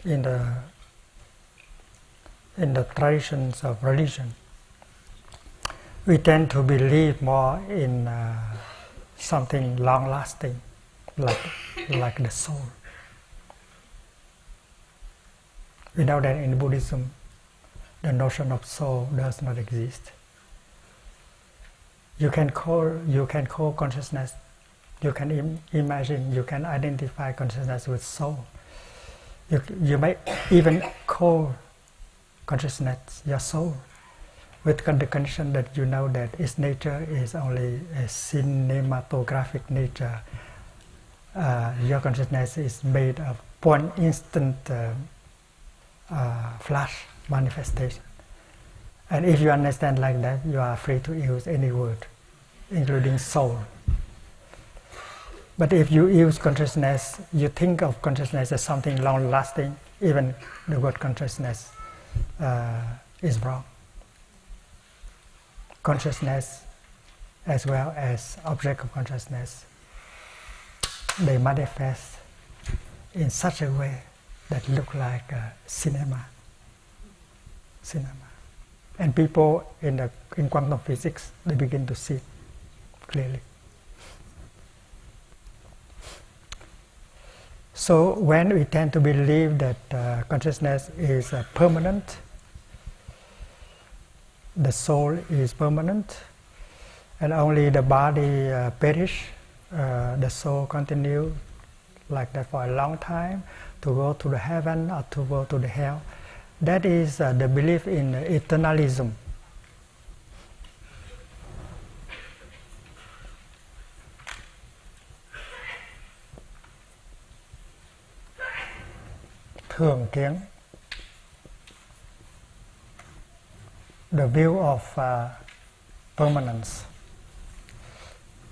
in the traditions of religion, we tend to believe more in something long-lasting, like the soul. We know that in Buddhism, the notion of soul does not exist. You can call consciousness, you can imagine, you can identify consciousness with soul. You may even call consciousness your soul, with the condition that you know that its nature is only a cinematographic nature. Your consciousness is made of one instant flash manifestation. And if you understand like that, you are free to use any word, including soul. But if you use consciousness, you think of consciousness as something long-lasting, even the word consciousness is wrong. Consciousness, as well as object of consciousness, they manifest in such a way that look like cinema. And people in quantum physics, they begin to see clearly. So when we tend to believe that consciousness is permanent, the soul is permanent, and only the body perish, the soul continue like that for a long time, to go to the heaven or to go to the hell. That is the belief in eternalism. Thường kiến, the view of permanence,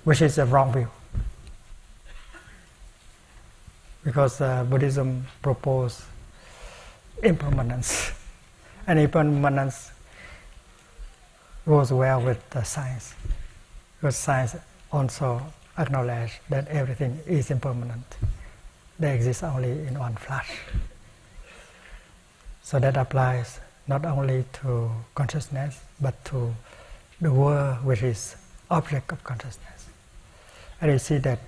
which is a wrong view, because Buddhism proposes impermanence, and impermanence goes well with science, because science also acknowledges that everything is impermanent. They exist only in one flash. So that applies not only to consciousness, but to the world which is object of consciousness. And you see that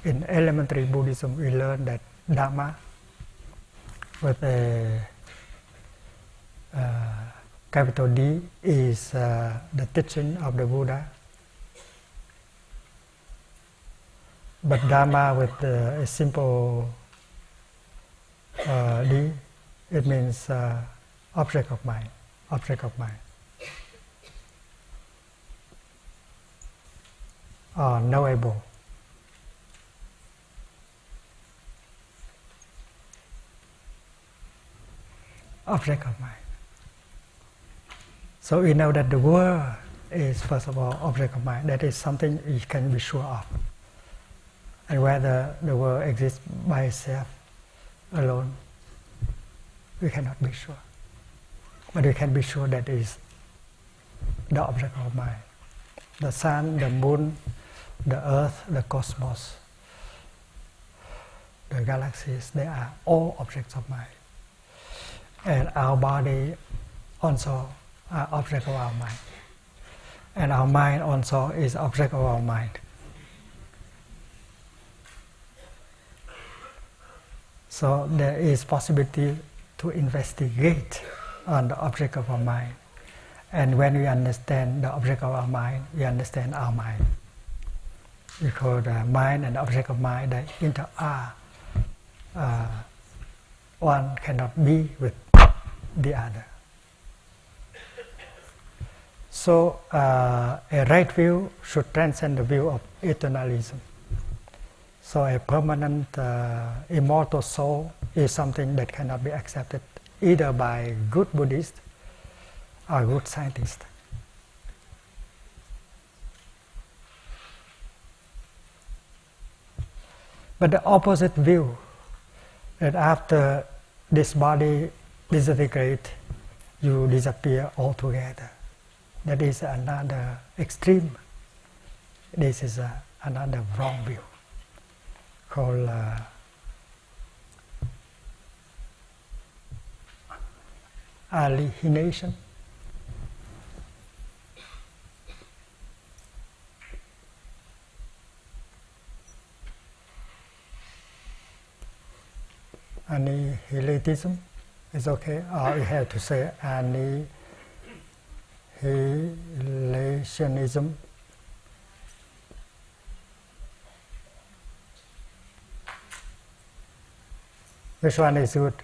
in elementary Buddhism, we learn that Dharma, with a capital D, is the teaching of the Buddha. But Dharma with a simple D, it means object of mind, or knowable. Object of mind. So we know that the world is, first of all, object of mind. That is something you can be sure of. And whether the world exists by itself, alone, we cannot be sure. But we can be sure that it is the object of mind. The sun, the moon, the earth, the cosmos, the galaxies, they are all objects of mind. And our body also are object of our mind. And our mind also is object of our mind. So there is possibility to investigate on the object of our mind. And when we understand the object of our mind, we understand our mind. Because the mind and the object of mind, they inter-are. One cannot be with the other. So a right view should transcend the view of eternalism. So a permanent, immortal soul is something that cannot be accepted either by good Buddhists or good scientists. But the opposite view, that after this body disintegrates, you disappear altogether, that is another extreme. This is another wrong view, called alienation. Annihilatism is okay, or you have to say annihilationism. Which one is good?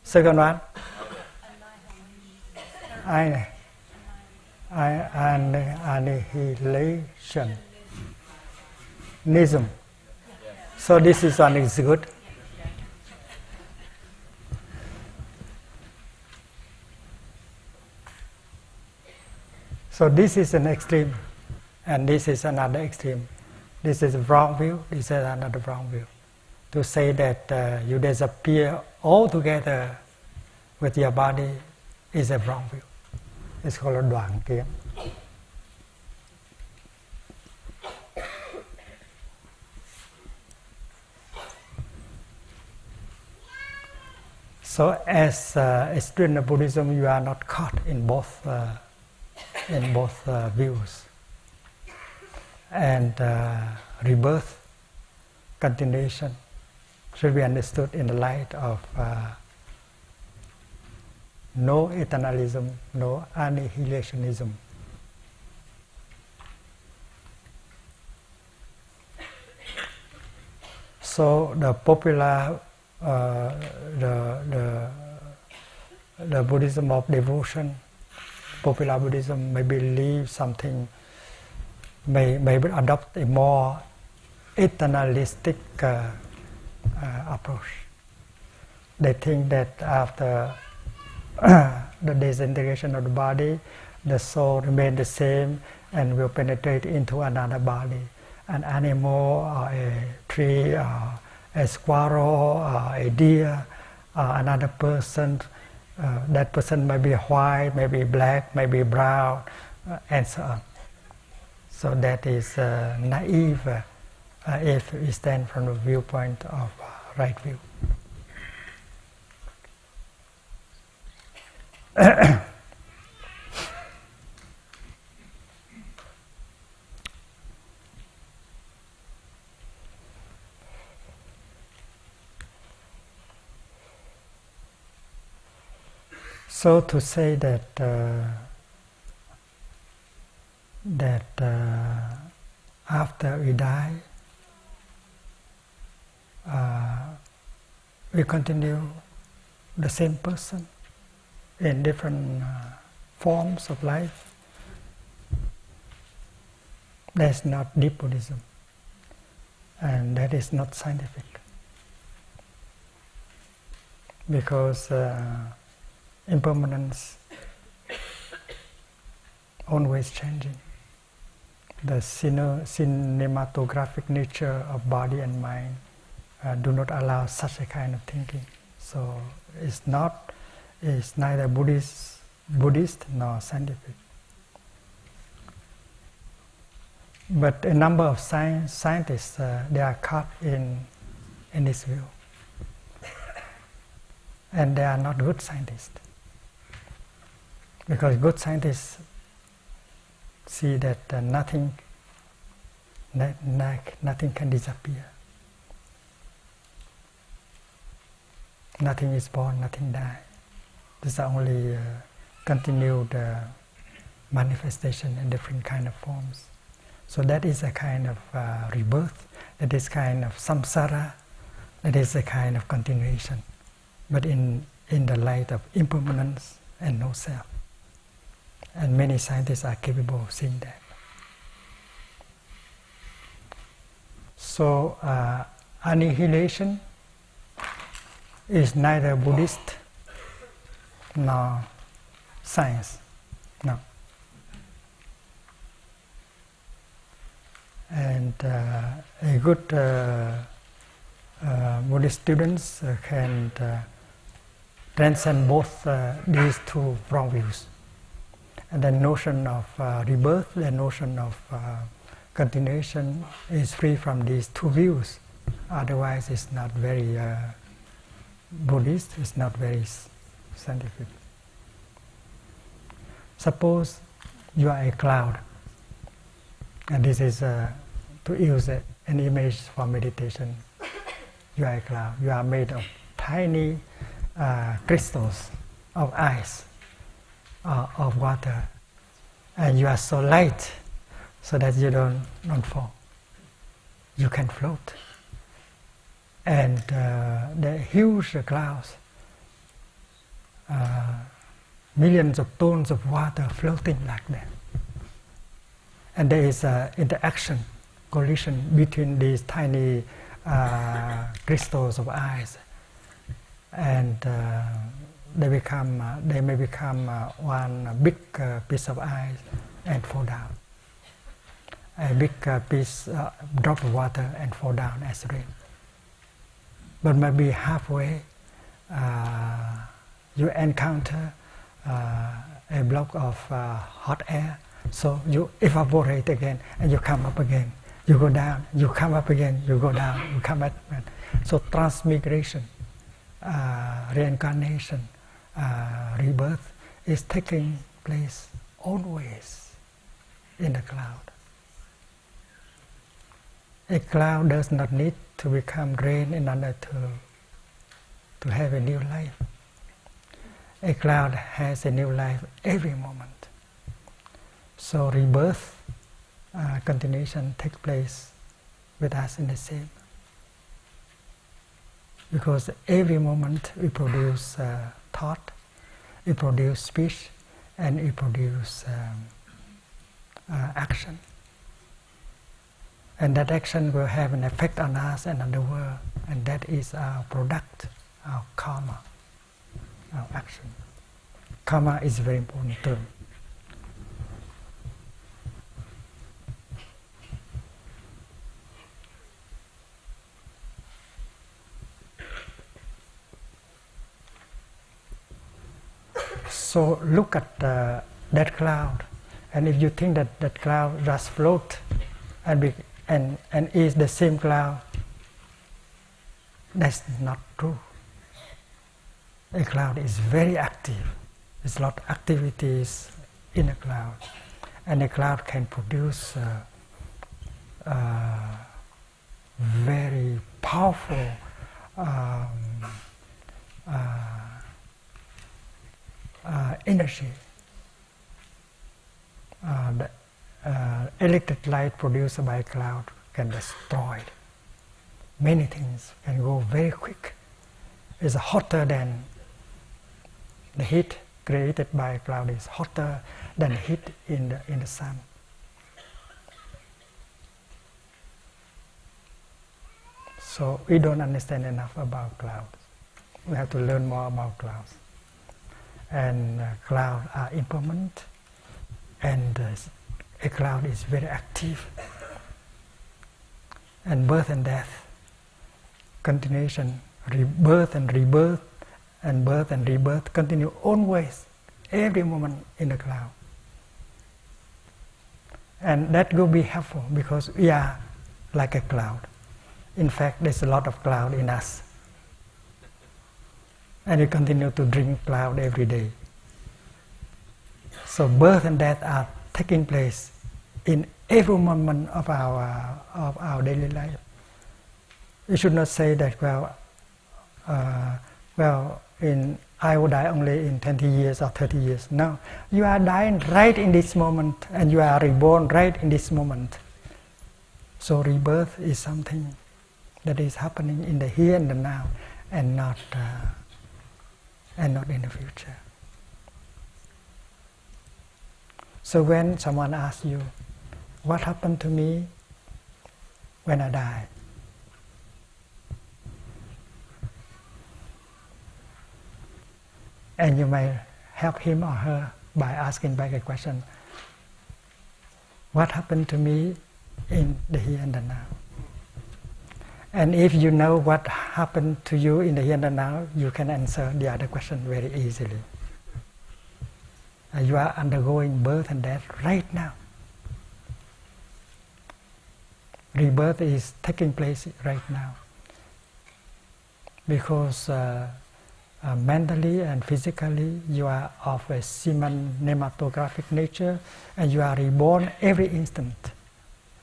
Second one? Annihilationism. So this is one is good. So this is an extreme, and this is another extreme. This is a wrong view, this is another wrong view. To say that you disappear altogether with your body is a wrong view. It's called a đoạn kiến. So as a student of Buddhism, you are not caught in both views. And rebirth, continuation, should be understood in the light of no eternalism, no annihilationism. So the popular, the Buddhism of devotion, popular Buddhism may believe something, may adopt a more eternalistic approach. They think that after the disintegration of the body, the soul remains the same and will penetrate into another body, an animal or a tree or a squirrel or a deer or another person. That person may be white, may be black, may be brown, and so on. So that is naive if we stand from the viewpoint of right view. So to say that after we die, we continue the same person in different forms of life, that's not deep Buddhism, and that is not scientific, because impermanence always changing. The cinematographic nature of body and mind do not allow such a kind of thinking. So it's neither Buddhist nor scientific. But a number of scientists they are caught in this view, and they are not good scientists, because good scientists see that nothing can disappear. Nothing is born, nothing dies. These are only continued manifestation in different kind of forms. So that is a kind of rebirth, that is kind of samsara, that is a kind of continuation, but in the light of impermanence and no self. And many scientists are capable of seeing that. So annihilation is neither Buddhist nor science. No. And a good Buddhist students can transcend both these two wrong views. And the notion of rebirth, the notion of continuation is free from these two views. Otherwise it's not very Buddhist, it's not very scientific. Suppose you are a cloud, and this is to use an image for meditation. You are a cloud. You are made of tiny crystals of ice or of water, and you are so light so that you don't fall. You can float. And the huge clouds, millions of tons of water floating like that. And there is interaction, collision between these tiny crystals of ice, and they may become one big piece of ice and fall down. A big drop of water and fall down as rain. But maybe halfway you encounter a block of hot air, so you evaporate again and you come up again. You go down, you come up again, you go down, you come up again. So transmigration, reincarnation, rebirth is taking place always in the cloud. A cloud does not need to become rain in order to have a new life. A cloud has a new life every moment. So rebirth, continuation takes place with us in the same. Because every moment we produce thought, we produce speech, and we produce action. And that action will have an effect on us and on the world, and that is our product, our karma, our action. Karma is a very important term. So look at that cloud, and if you think that that cloud just float and is the same cloud, that's not true. A cloud is very active. There's a lot of activities in a cloud, and a cloud can produce very powerful energy. The electric light produced by a cloud can destroy many things, can go very quick. It's hotter than the heat created by a cloud is hotter than heat in the sun. So we don't understand enough about clouds. We have to learn more about clouds. And clouds are impermanent, and a cloud is very active. And birth and death, continuation, rebirth and rebirth, and birth and rebirth continue always, every moment in the cloud. And that will be helpful because we are like a cloud. In fact, there's a lot of cloud in us. And we continue to drink cloud every day. So birth and death are taking place in every moment of our daily life. We should not say that, I will die only in 20 years or 30 years. No, you are dying right in this moment, and you are reborn right in this moment. So rebirth is something that is happening in the here and the now, and not in the future. So when someone asks you, what happened to me when I die? And you may help him or her by asking back a question, what happened to me in the here and the now? And if you know what happened to you in the here and the now, you can answer the other question very easily. You are undergoing birth and death right now. Rebirth is taking place right now. Because mentally and physically you are of a cinematographic nature, and you are reborn every instant.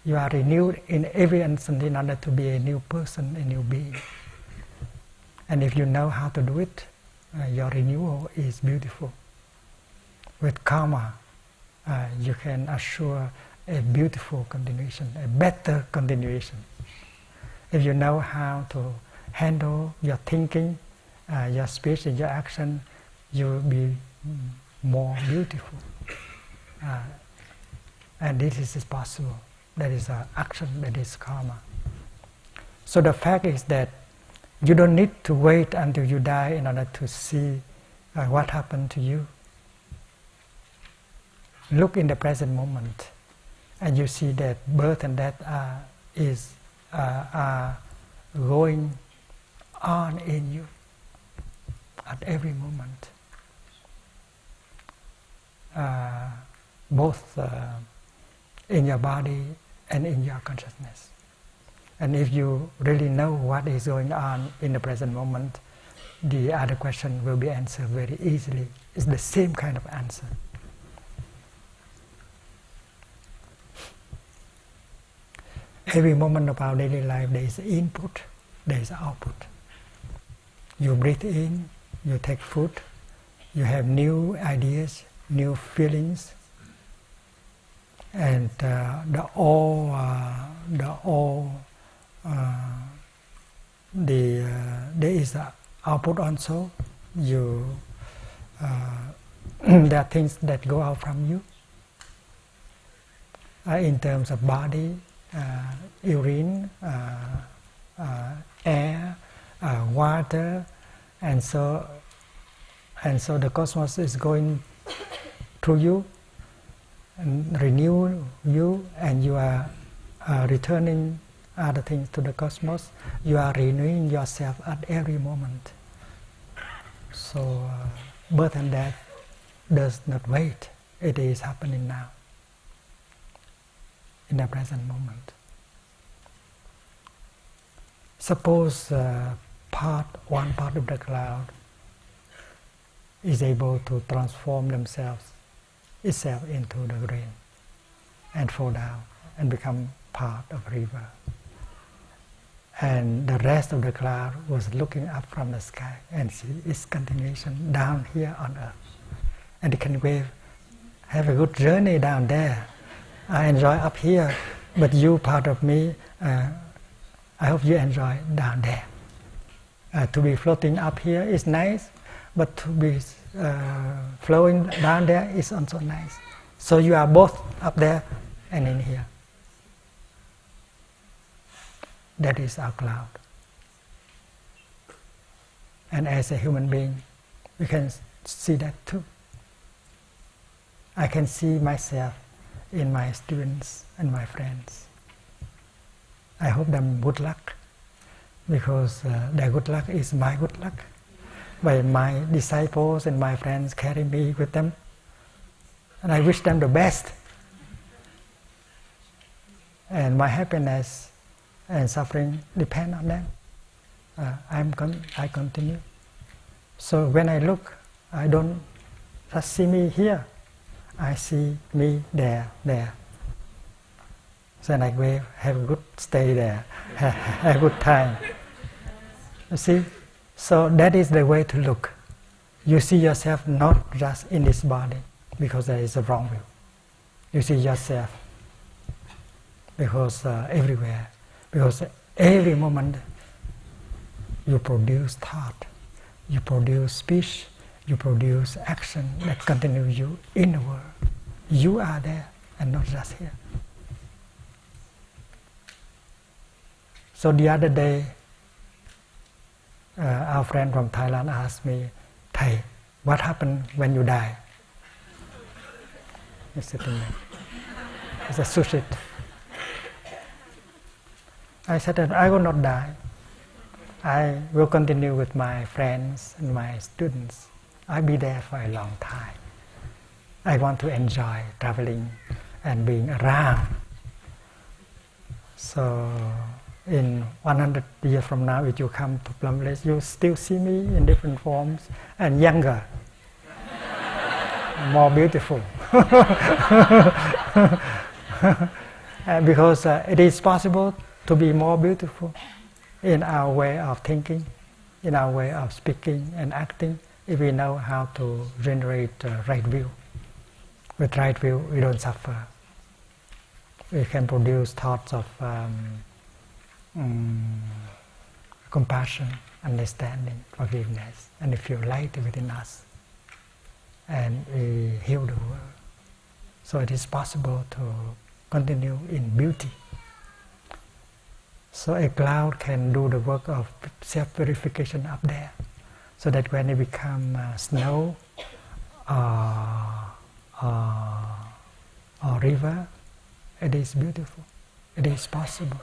You are renewed in every instant in order to be a new person, a new being. And if you know how to do it, your renewal is beautiful. With karma, you can assure a beautiful continuation, a better continuation. If you know how to handle your thinking, your speech and your action, you will be more beautiful. And this is possible. That is action, that is karma. So the fact is that you don't need to wait until you die in order to see what happened to you. Look in the present moment, and you see that birth and death are going on in you at every moment, both in your body and in your consciousness. And if you really know what is going on in the present moment, the other question will be answered very easily. It's the same kind of answer. Every moment of our daily life, there is input, there is output. You breathe in, you take food, you have new ideas, new feelings, and there is output also. There are things that go out from you in terms of body, urine, air, water, and so the cosmos is going through you and renew you, and you are returning other things to the cosmos. You are renewing yourself at every moment. So birth and death does not wait. It is happening now, in the present moment. Suppose one part of the cloud is able to transform itself into the rain and fall down and become part of a river. And the rest of the cloud was looking up from the sky and see its continuation down here on earth. And it can have a good journey down there. I enjoy up here, but you, part of me, I hope you enjoy down there. To be floating up here is nice, but to be flowing down there is also nice. So you are both up there and in here. That is our cloud. And as a human being, we can see that too. I can see myself in my students and my friends. I hope them good luck, because their good luck is my good luck. But my disciples and my friends carry me with them, and I wish them the best. And my happiness and suffering depend on them. I continue. So when I look, I don't just see me here. I see me there. So I wave, have a good stay there, have a good time. You see? So that is the way to look. You see yourself not just in this body, because there is a wrong view. You see yourself because everywhere, because every moment you produce thought, you produce speech, you produce action that continue you in the world. You are there and not just here. So the other day, our friend from Thailand asked me, "Thai, what happened when you die?" He's sitting there. It's a sushi. I said that I will not die. I will continue with my friends and my students. I'll be there for a long time. I want to enjoy traveling and being around. So in 100 years from now, if you come to Plum Village, you still see me in different forms and younger, more beautiful. Because it is possible to be more beautiful in our way of thinking, in our way of speaking and acting, if we know how to generate right view. With right view, we don't suffer. We can produce thoughts of compassion, understanding, forgiveness, and we feel light within us, and we heal the world. So it is possible to continue in beauty. So a cloud can do the work of self-purification up there, so that when it becomes snow or river, it is beautiful. It is possible.